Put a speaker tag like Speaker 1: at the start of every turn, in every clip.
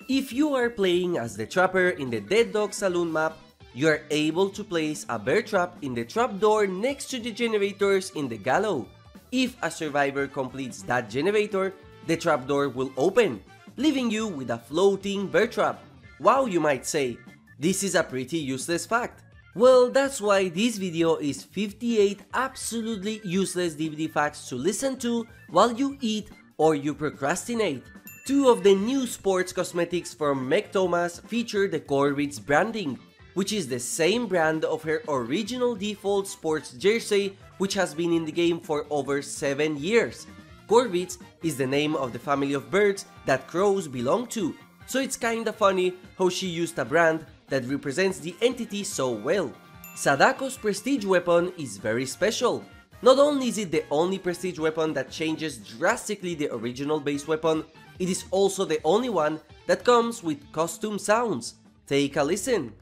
Speaker 1: If you are playing as the Trapper in the Dead Dog Saloon map, you are able to place a Beartrap in the trapdoor next to the generators in the Gallow. If a survivor completes that generator, the trapdoor will open, leaving you with a floating Beartrap. Wow, you might say, this is a pretty useless fact. Well, that's why this video is 58 absolutely useless DbD facts to listen to while you eat or you procrastinate. 2 of the new sports cosmetics from Meg Thomas feature the Corvids branding, which is the same brand of her original default sports jersey, which has been in the game for over 7 years. Corvids is the name of the family of birds that crows belong to, so it's kinda funny how she used a brand that represents the entity so well. Sadako's prestige weapon is very special. Not only is it the only prestige weapon that changes drastically the original base weapon, it is also the only one that comes with costume sounds. Take a listen.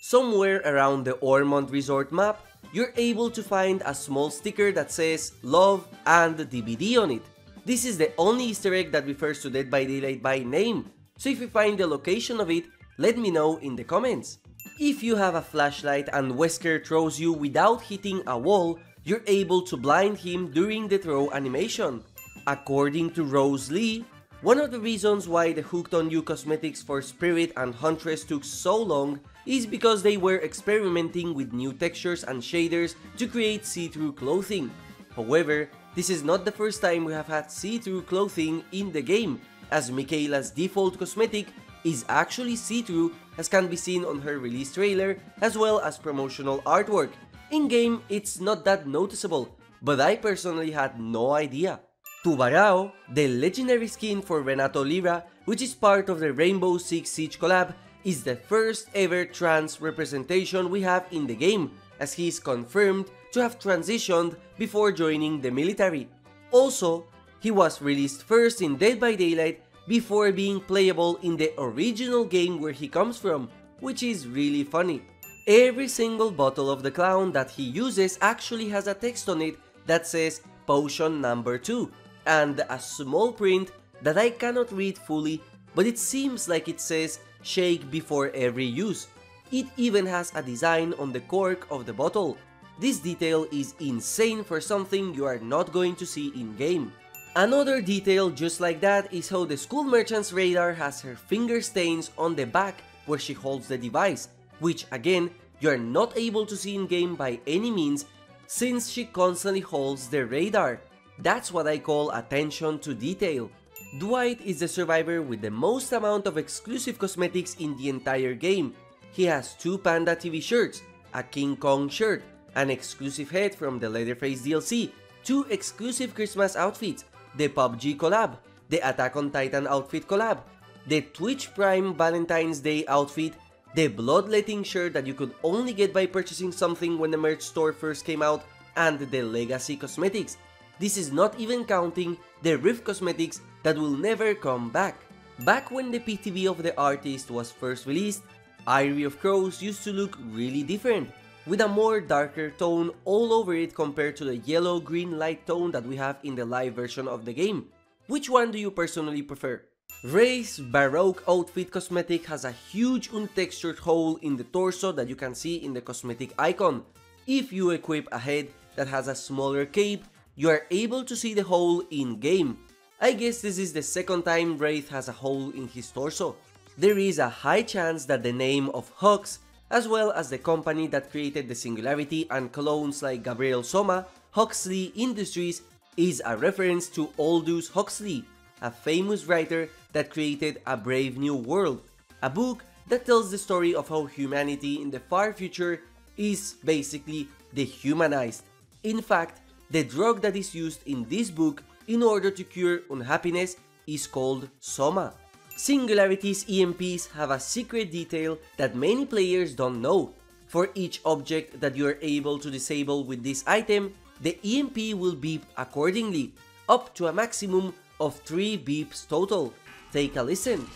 Speaker 1: Somewhere around the Ormond Resort map, you're able to find a small sticker that says Love and DbD on it. This is the only Easter egg that refers to Dead by Daylight by name, so if you find the location of it, let me know in the comments. If you have a flashlight and Wesker throws you without hitting a wall, you're able to blind him during the throw animation. According to Rose Lee, one of the reasons why the Hooked on You cosmetics for Spirit and Huntress took so long is because they were experimenting with new textures and shaders to create see-through clothing. However, this is not the first time we have had see-through clothing in the game, as Mikaela's default cosmetic is actually see-through, as can be seen on her release trailer as well as promotional artwork. In-game, it's not that noticeable, but I personally had no idea. Tubarao, the legendary skin for Renato Lira, which is part of the Rainbow Six Siege collab, is the first ever trans representation we have in the game, as he is confirmed to have transitioned before joining the military. Also, he was released first in Dead by Daylight before being playable in the original game where he comes from, which is really funny. Every single bottle of the clown that he uses actually has a text on it that says Potion number 2, and a small print that I cannot read fully, but it seems like it says shake before every use. It even has a design on the cork of the bottle. This detail is insane for something you are not going to see in-game. Another detail just like that is how the school merchant's radar has her finger stains on the back where she holds the device, which again, you are not able to see in-game by any means since she constantly holds the radar. That's what I call attention to detail. Dwight is the survivor with the most amount of exclusive cosmetics in the entire game. He has 2 Panda TV shirts, a King Kong shirt, an exclusive head from the Leatherface DLC, 2 exclusive Christmas outfits, the PUBG collab, the Attack on Titan outfit collab, the Twitch Prime Valentine's Day outfit, the Bloodletting shirt that you could only get by purchasing something when the merch store first came out, and the Legacy cosmetics. This is not even counting the Rift cosmetics that will never come back. Back when the PTB of the artist was first released, Eyrie of Crows used to look really different, with a more darker tone all over it compared to the yellow-green light tone that we have in the live version of the game. Which one do you personally prefer? Wraith's Baroque outfit cosmetic has a huge untextured hole in the torso that you can see in the cosmetic icon. If you equip a head that has a smaller cape, you are able to see the hole in-game. I guess this is the second time Wraith has a hole in his torso. There is a high chance that the name of Hux, as well as the company that created the Singularity and clones like Gabriel Soma, Huxley Industries, is a reference to Aldous Huxley, a famous writer that created A Brave New World, a book that tells the story of how humanity in the far future is basically dehumanized. In fact, the drug that is used in this book in order to cure unhappiness is called Soma. Singularity's EMPs have a secret detail that many players don't know. For each object that you are able to disable with this item, the EMP will beep accordingly, up to a maximum of 3 beeps total. Take a listen.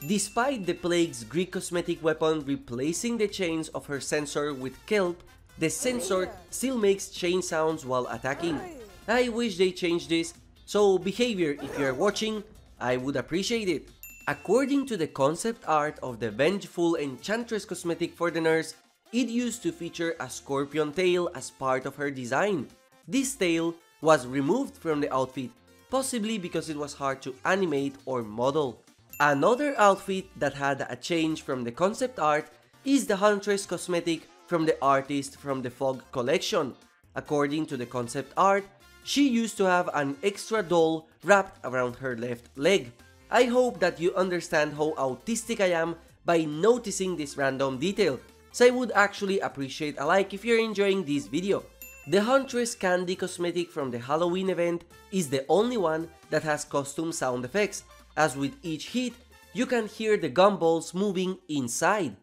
Speaker 1: Despite the Plague's Greek cosmetic weapon replacing the chains of her sensor with Kelp, the sensor still makes chain sounds while attacking. I wish they changed this, so behavior, if you are watching, I would appreciate it. According to the concept art of the Vengeful Enchantress cosmetic for the nurse, it used to feature a scorpion tail as part of her design. This tail was removed from the outfit, possibly because it was hard to animate or model. Another outfit that had a change from the concept art is the Huntress cosmetic from the artist from the Fog collection. According to the concept art, she used to have an extra doll wrapped around her left leg. I hope that you understand how autistic I am by noticing this random detail, so I would actually appreciate a like if you're enjoying this video. The Huntress Candy cosmetic from the Halloween event is the only one that has costume sound effects, as with each hit, you can hear the gumballs moving inside.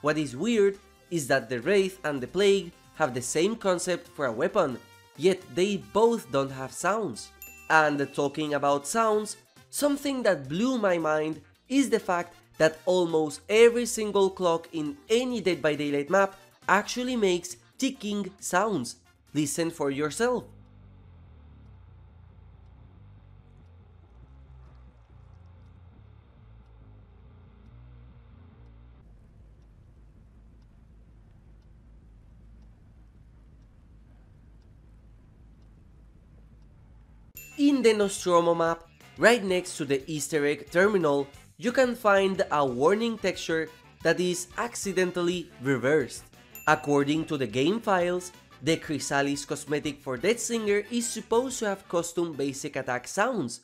Speaker 1: What is weird is that the Wraith and the Plague have the same concept for a weapon, yet they both don't have sounds. And talking about sounds, something that blew my mind is the fact that almost every single clock in any Dead by Daylight map actually makes ticking sounds. Listen for yourself. In the Nostromo map, right next to the Easter egg terminal, you can find a warning texture that is accidentally reversed. According to the game files, the Chrysalis cosmetic for Death Singer is supposed to have custom basic attack sounds.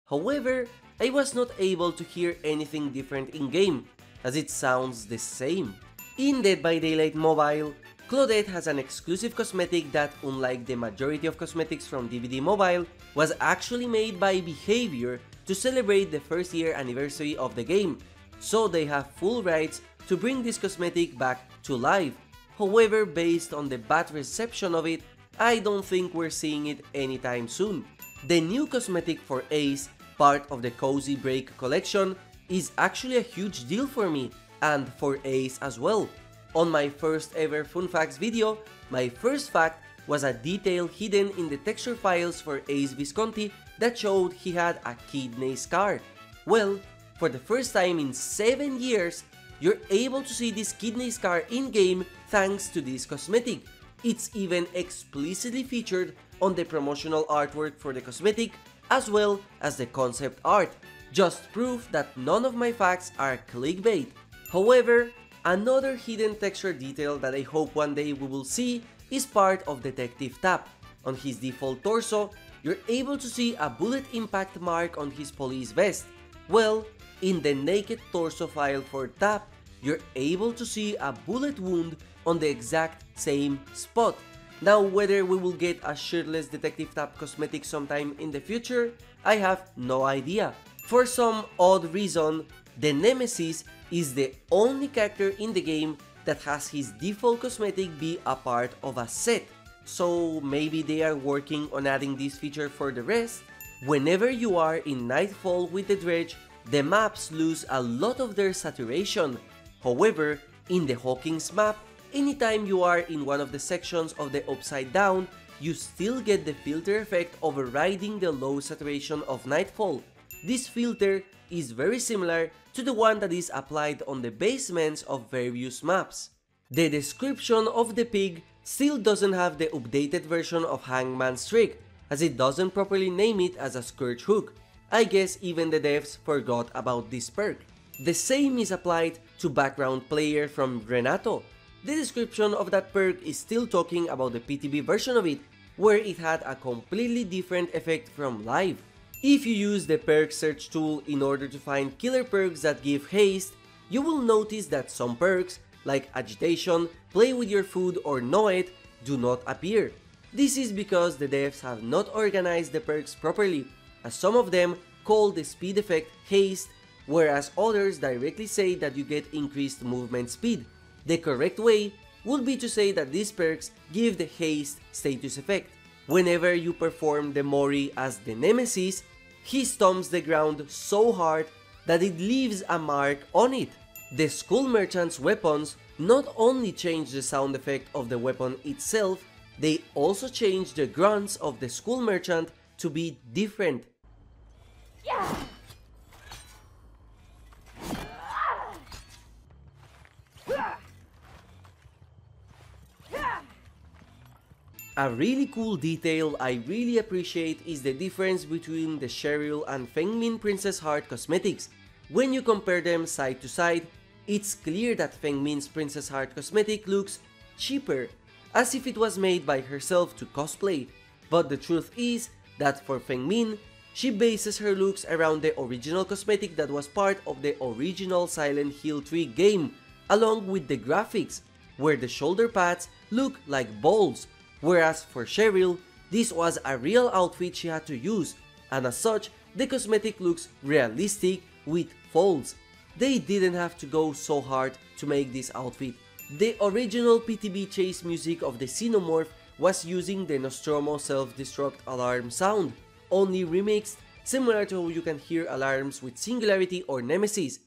Speaker 1: However, I was not able to hear anything different in-game, as it sounds the same. In Dead by Daylight Mobile, Claudette has an exclusive cosmetic that, unlike the majority of cosmetics from DbD Mobile, was actually made by Behavior to celebrate the first year anniversary of the game, so they have full rights to bring this cosmetic back to life. However, based on the bad reception of it, I don't think we're seeing it anytime soon. The new cosmetic for Ace, part of the Cozy Break collection, is actually a huge deal for me, and for Ace as well. On my first ever Fun Facts video, my first fact was a detail hidden in the texture files for Ace Visconti that showed he had a kidney scar. Well, for the first time in 7 years, you're able to see this kidney scar in-game thanks to this cosmetic. It's even explicitly featured on the promotional artwork for the cosmetic as well as the concept art. Just proof that none of my facts are clickbait. However, another hidden texture detail that I hope one day we will see is part of Detective Tapp. On his default torso, you're able to see a bullet impact mark on his police vest. Well, in the naked torso file for Tapp, you're able to see a bullet wound on the exact same spot. Now, whether we will get a shirtless Detective Tapp cosmetic sometime in the future, I have no idea. For some odd reason, the Nemesis is the only character in the game that has his default cosmetic be a part of a set, so maybe they are working on adding this feature for the rest. Whenever you are in Nightfall with the Dredge, the maps lose a lot of their saturation. However, in the Hawkins map, anytime you are in one of the sections of the Upside Down, you still get the filter effect overriding the low saturation of Nightfall. This filter is very similar to the one that is applied on the basements of various maps. The description of the pig still doesn't have the updated version of Hangman's Trick, as it doesn't properly name it as a Scourge Hook. I guess even the devs forgot about this perk. The same is applied to Background Player from Renato. The description of that perk is still talking about the PTB version of it, where it had a completely different effect from live. If you use the perk search tool in order to find killer perks that give haste, you will notice that some perks like Agitation, Play with Your Food or Know It do not appear. This is because the devs have not organized the perks properly, as some of them call the speed effect Haste, whereas others directly say that you get increased movement speed. The correct way would be to say that these perks give the Haste status effect. Whenever you perform the Mori as the Nemesis, he stomps the ground so hard that it leaves a mark on it. The Skull Merchant's weapons not only change the sound effect of the weapon itself, they also change the grunts of the Skull Merchant to be different. A really cool detail I really appreciate is the difference between the Cheryl and Fengmin Princess Heart cosmetics. When you compare them side to side, it's clear that Fengmin's Princess Heart cosmetic looks cheaper, as if it was made by herself to cosplay. But the truth is that for Fengmin, she bases her looks around the original cosmetic that was part of the original Silent Hill 3 game, along with the graphics, where the shoulder pads look like balls. Whereas for Cheryl, this was a real outfit she had to use, and as such, the cosmetic looks realistic with folds. They didn't have to go so hard to make this outfit. The original PTB chase music of the Xenomorph was using the Nostromo self-destruct alarm sound, only remixed, similar to how you can hear alarms with Singularity or Nemesis.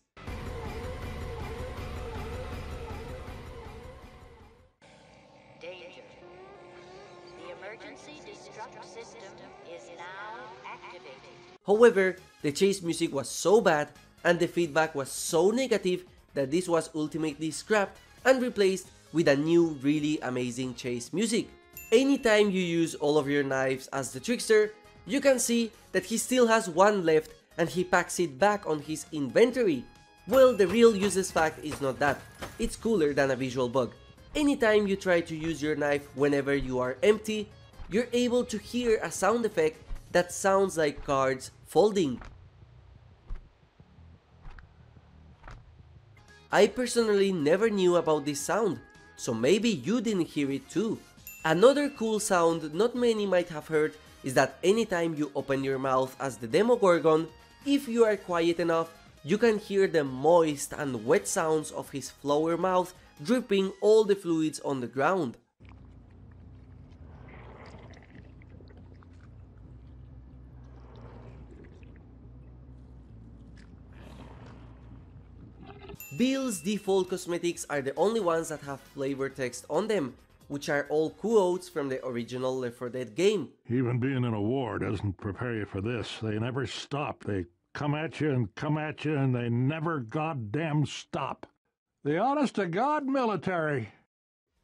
Speaker 1: However, the chase music was so bad and the feedback was so negative that this was ultimately scrapped and replaced with a new really amazing chase music. Anytime you use all of your knives as the trickster, you can see that he still has one left and he packs it back on his inventory. Well, the real useless fact is not that, it's cooler than a visual bug. Anytime you try to use your knife whenever you are empty, you're able to hear a sound effect that sounds like cards folding. I personally never knew about this sound, so maybe you didn't hear it too. Another cool sound not many might have heard is that anytime you open your mouth as the Demogorgon, if you are quiet enough, you can hear the moist and wet sounds of his flower mouth dripping all the fluids on the ground. Bill's default cosmetics are the only ones that have flavor text on them, which are all quotes from the original Left 4 Dead game.
Speaker 2: Even being in a war doesn't prepare you for this. They never stop. They come at you and they never goddamn stop. The honest-to-God military.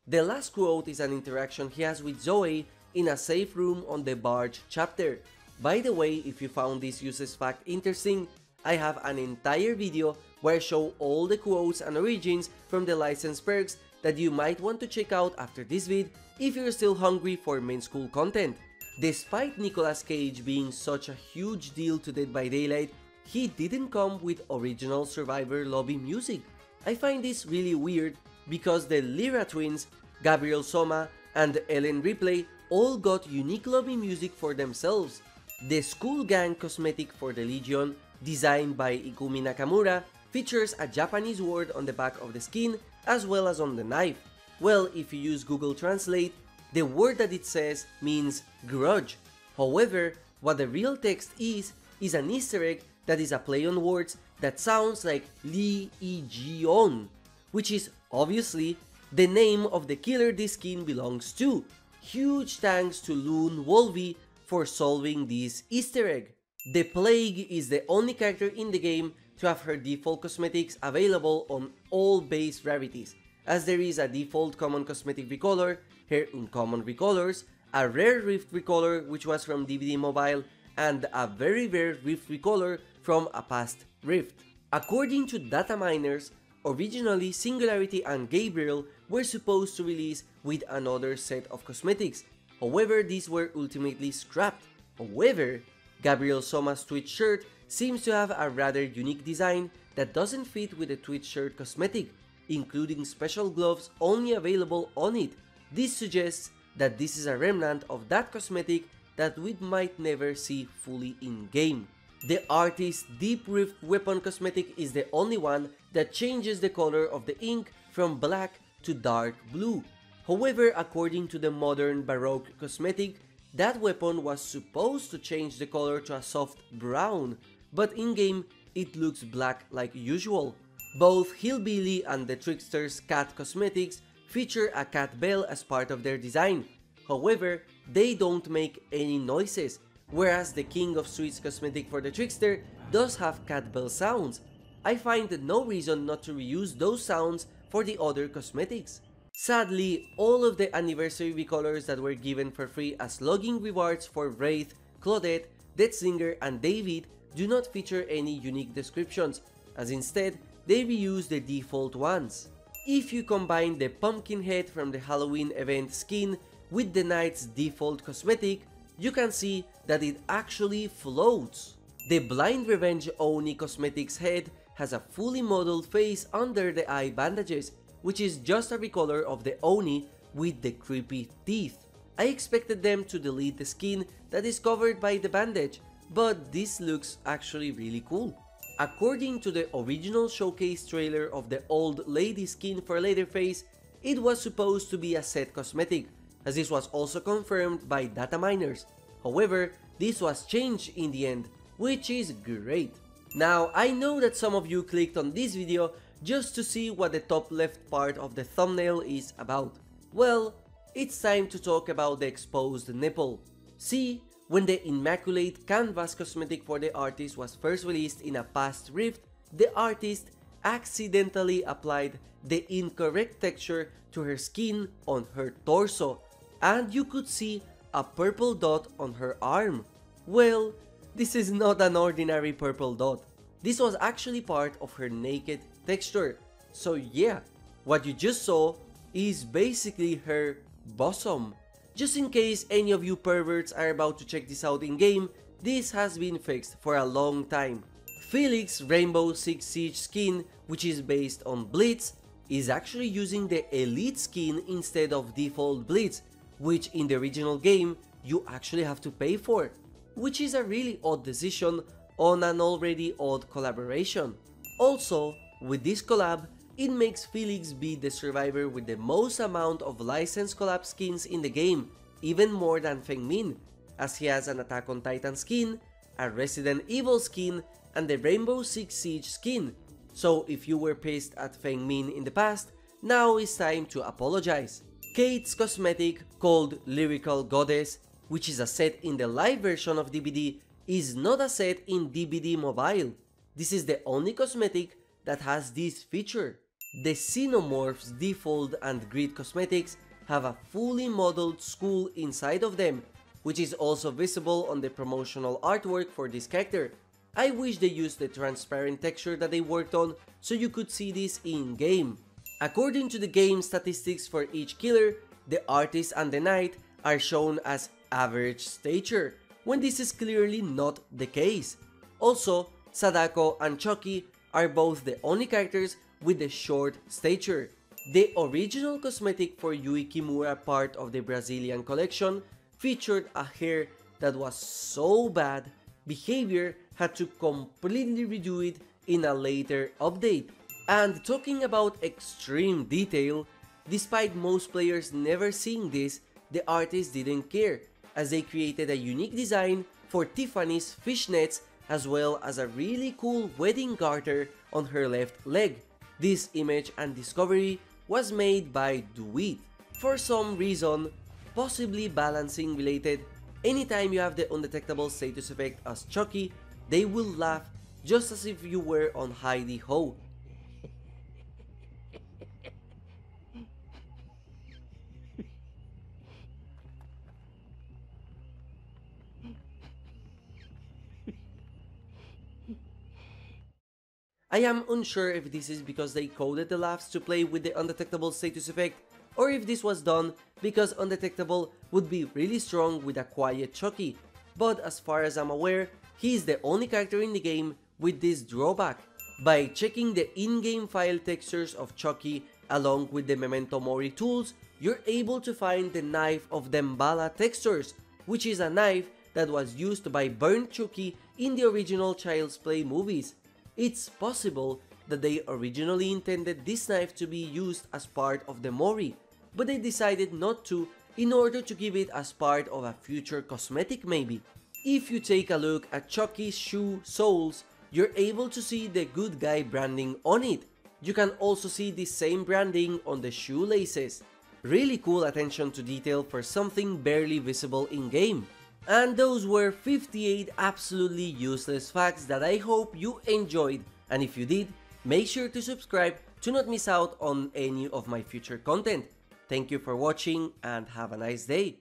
Speaker 1: The last quote is an interaction he has with Zoe in a safe room on the barge chapter. By the way, if you found this useless fact interesting, I have an entire video where I show all the quotes and origins from the licensed perks that you might want to check out after this vid if you're still hungry for main school content. Despite Nicolas Cage being such a huge deal to Dead by Daylight, he didn't come with original Survivor lobby music. I find this really weird because the Lyra twins, Gabriel Soma and Ellen Ripley all got unique lobby music for themselves. The Skull Gang cosmetic for the Legion, designed by Ikumi Nakamura, features a Japanese word on the back of the skin as well as on the knife. Well, if you use Google Translate, the word that it says means grudge. However, what the real text is an Easter egg that is a play on words that sounds like Legion, which is obviously the name of the killer this skin belongs to. Huge thanks to Loon Wolvie for solving this Easter egg. The Plague is the only character in the game to have her default cosmetics available on all base rarities, as there is a default common cosmetic recolor, her uncommon recolors, a rare rift recolor which was from DbD Mobile, and a very rare rift recolor from a past rift. According to data miners, originally Singularity and Gabriel were supposed to release with another set of cosmetics, however these were ultimately scrapped. However, Gabriel Soma's Twitch shirt seems to have a rather unique design that doesn't fit with the Twitch shirt cosmetic. including special gloves only available on it. This suggests that this is a remnant of that cosmetic that we might never see fully in game. The artist's Deep Rift weapon cosmetic is the only one that changes the color of the ink from black to dark blue. However, according to the modern Baroque cosmetic, that weapon was supposed to change the color to a soft brown, but in-game it looks black like usual. Both Hillbilly and the Trickster's cat cosmetics feature a cat bell as part of their design. However, they don't make any noises, whereas the King of Sweets cosmetic for the Trickster does have cat bell sounds. I find no reason not to reuse those sounds for the other cosmetics. Sadly, all of the anniversary recolors that were given for free as login rewards for Wraith, Claudette, Deathslinger and Dvveet do not feature any unique descriptions, as instead they reuse the default ones. If you combine the pumpkin head from the Halloween event skin with the knight's default cosmetic, you can see that it actually floats. The Blind Revenge Oni cosmetics head has a fully modeled face under the eye bandages, which is just a recolor of the Oni with the creepy teeth. I expected them to delete the skin that is covered by the bandage, but this looks actually really cool. According to the original showcase trailer of the old lady skin for Leatherface, it was supposed to be a set cosmetic, as this was also confirmed by data miners. However, this was changed in the end, which is great. Now, I know that some of you clicked on this video just to see what the top left part of the thumbnail is about. Well, it's time to talk about the exposed nipple. See, when the Immaculate Canvas cosmetic for the artist was first released in a past rift, the artist accidentally applied the incorrect texture to her skin on her torso, and you could see a purple dot on her arm. Well, this is not an ordinary purple dot. This was actually part of her naked texture. So yeah, what you just saw is basically her bosom. Just in case any of you perverts are about to check this out in game, this has been fixed for a long time. Felix's Rainbow Six Siege skin, which is based on Blitz, is actually using the Elite skin instead of default Blitz, which in the original game you actually have to pay for, which is a really odd decision on an already odd collaboration. Also, with this collab, it makes Felix be the survivor with the most amount of licensed collab skins in the game, even more than Feng Min, as he has an Attack on Titan skin, a Resident Evil skin, and the Rainbow Six Siege skin. So if you were pissed at Feng Min in the past, now it's time to apologize. Kate's cosmetic, called Lyrical Goddess, which is a set in the live version of DbD, is not a set in DbD Mobile. This is the only cosmetic that has this feature. The Xenomorph's default and grid cosmetics have a fully modeled skull inside of them, which is also visible on the promotional artwork for this character. I wish they used the transparent texture that they worked on so you could see this in game. According to the game statistics for each killer, the artist and the knight are shown as average stature, when this is clearly not the case. Also, Sadako and Chucky are both the only characters with the short stature. The original cosmetic for Yui Kimura, part of the Brazilian collection, featured a hair that was so bad, Behavior had to completely redo it in a later update. And talking about extreme detail, despite most players never seeing this, the artist didn't care, as they created a unique design for Tiffany's fishnets as well as a really cool wedding garter on her left leg. This image and discovery was made by Dvveet. For some reason, possibly balancing related, anytime you have the undetectable status effect as Chucky, they will laugh just as if you were on Heidi Ho. I am unsure if this is because they coded the laughs to play with the undetectable status effect, or if this was done because undetectable would be really strong with a quiet Chucky, but as far as I'm aware, he is the only character in the game with this drawback. By checking the in-game file textures of Chucky along with the Memento Mori tools, you're able to find the Knife of Dembala textures, which is a knife that was used by Burnt Chucky in the original Child's Play movies. It's possible that they originally intended this knife to be used as part of the Mori, but they decided not to in order to give it as part of a future cosmetic maybe. If you take a look at Chucky's shoe soles, you're able to see the good guy branding on it. You can also see the same branding on the shoelaces. Really cool attention to detail for something barely visible in game. And those were 58 absolutely useless facts that I hope you enjoyed, and if you did, make sure to subscribe to not miss out on any of my future content. Thank you for watching and have a nice day.